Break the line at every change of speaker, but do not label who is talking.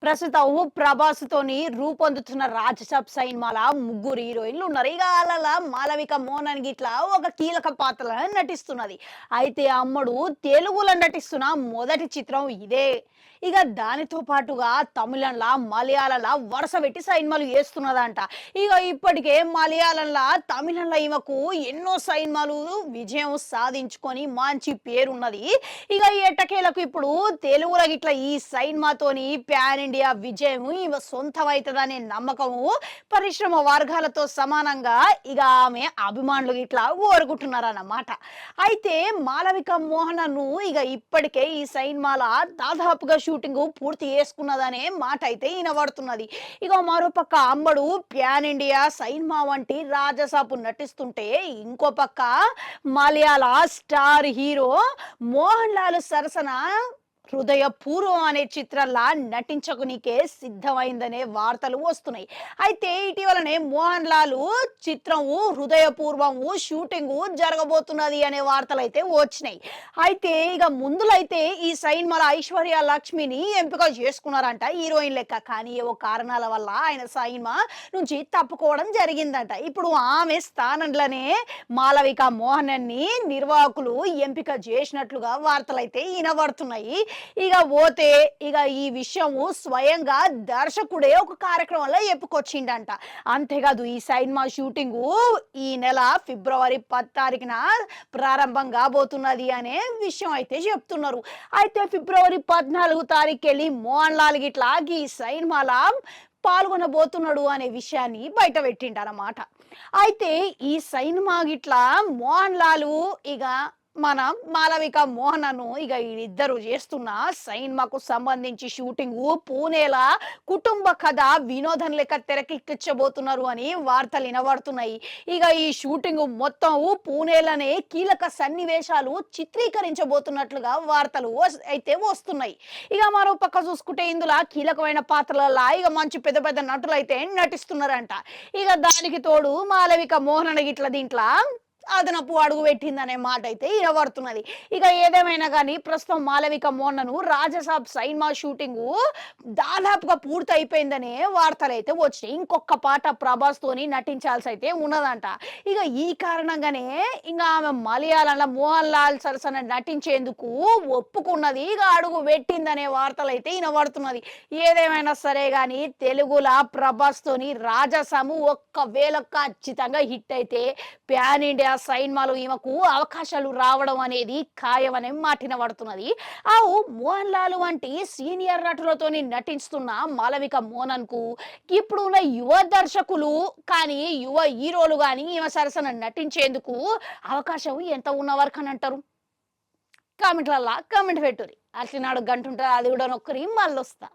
ప్రస్తుతం ప్రభాస్ తోని రూపొందుతున్న రాజసాబ్ సినిమాల ముగ్గురు హీరోయిన్లు ఉన్నారు. ఇక ఆళ్ళలా మాలవిక మోహనన్ గిట్ల ఒక కీలక పాత్రలో నటిస్తున్నది. అయితే అమ్మడు తెలుగులో నటిస్తున్న మొదటి చిత్రం ఇదే. ఇక దానితో పాటుగా తమిళంలా, మలయాళంలా వరుస పెట్టి సినిమాలు చేస్తున్నదంట. ఇక ఇప్పటికే మలయాళంలా, తమిళంలో ఈమెకు ఎన్నో సినిమాలు విజయం సాధించుకొని మంచి పేరున్నది. ఇక ఎట్టకేలకు ఇప్పుడు తెలుగులో గిట్ల ఈ సినిమాతోని ప్యాన్ ఇండియా విజయం ఈమె సొంతమైతదనే నమ్మకము పరిశ్రమ వర్గాలతో సమానంగా ఇక ఆమె అభిమానులు గిట్లా కోరుకుంటున్నారన్నమాట. అయితే మాలవిక మోహనను ఇక ఇప్పటికే ఈ సినిమాల దాదాపుగా షూటింగ్ పూర్తి చేసుకున్నదనే మాట అయితే వినబడుతున్నది. ఇక మరోపక్క అమ్మడు ప్యాన్ ఇండియా సినిమా వంటి రాజసాపు నటిస్తుంటే, ఇంకో పక్క మలయాళ స్టార్ హీరో మోహన్ లాల్ సరసన హృదయపూర్వం అనే చిత్రంలా నటించకునికే సిద్ధమైందనే వార్తలు వస్తున్నాయి. అయితే ఇటీవలనే మోహన్ లాల్ చిత్రము హృదయపూర్వము షూటింగ్ జరగబోతున్నది అనే వార్తలు అయితే వచ్చినాయి. అయితే ఇక ముందులైతే ఈ సినిమాలో ఐశ్వర్య లక్ష్మిని ఎంపిక చేసుకున్నారంట హీరోయిన్ లెక్క. కానీ ఏవో కారణాల వల్ల ఆయన సినిమా నుంచి తప్పుకోవడం జరిగిందంట. ఇప్పుడు ఆమె స్థానంలోనే మాలవిక మోహనన్ని నిర్వాహకులు ఎంపిక చేసినట్లుగా వార్తలైతే వినబడుతున్నాయి. ఇక పోతే ఇక ఈ విషయము స్వయంగా దర్శకుడే ఒక కార్యక్రమంలో చెప్పుకొచ్చిండంట. అంతేకాదు ఈ సినిమా షూటింగ్ ఈ నెల ఫిబ్రవరి 10 తారీఖున ప్రారంభం కాబోతున్నది అనే విషయం అయితే చెప్తున్నారు. అయితే ఫిబ్రవరి 14 తారీఖు వెళ్ళి మోహన్ లాల్ గిట్లా ఈ సినిమాల పాల్గొనబోతున్నాడు అనే విషయాన్ని బయట పెట్టిండనమాట. అయితే ఈ సినిమా గిట్లా మోహన్ లాల్ ఇక మన మాలవిక మోహనను ఇక వీళ్ళిద్దరు చేస్తున్న సినిమాకు సంబంధించి షూటింగ్ పూణేల కుటుంబ కథ వినోదం లెక్క తెరకెక్కించబోతున్నారు అని వార్తలు వినబడుతున్నాయి. ఇక ఈ షూటింగ్ మొత్తం పూణేలనే కీలక సన్నివేశాలు చిత్రీకరించబోతున్నట్లుగా వార్తలు అయితే వస్తున్నాయి. ఇక మరో పక్క చూసుకుంటే ఇందులో కీలకమైన పాత్రలలో ఇక మంచి పెద్ద పెద్ద నటులు అయితే నటిస్తున్నారంట. ఇక దానికి తోడు మాలవిక మోహనన్ గిట్ల దీంట్లో అదనపు అడుగు పెట్టిందనే మాట అయితే వినబడుతున్నది. ఇక ఏదేమైనా కానీ ప్రస్తుతం మాలవిక మోహనను రాజసాబ్ సినిమా షూటింగ్ దాదాపుగా పూర్తి అయిపోయిందనే వార్తలు అయితే వచ్చినాయి. ఇంకొక పాట ప్రభాస్ తోని నటించాల్సి అయితే ఉన్నదంట. ఇక ఈ కారణంగానే ఇంకా ఆమె మలయాళంలో మోహన్ లాల్ సరసన నటించేందుకు ఒప్పుకున్నది, ఇక అడుగు పెట్టిందనే వార్తలు అయితే వినబడుతున్నది. ఏదేమైనా సరే కానీ తెలుగులా ప్రభాస్ తోని రాజసాము ఒక్కవేళ ఖచ్చితంగా హిట్ అయితే ప్యాన్ ఇండియా సినిమాలు ఈమెకు అవకాశాలు రావడం అనేది ఖాయమనే మాటిన పడుతున్నది. మోహన్ లాల్ వంటి సీనియర్ నటులతోని నటిస్తున్న మాలవిక మోహనన్ కు ఇప్పుడున్న యువ దర్శకులు కానీ యువ హీరోలు కానీ ఈమె సరసన నటించేందుకు అవకాశం ఎంత ఉన్న వరకు అని అంటారు? కామెంట్లల్లా కామెంట్ పెట్టుర్రి. అట్లనాడు గంట ఉంటుంది, అది కూడా నొక్కరి మళ్ళొస్తా.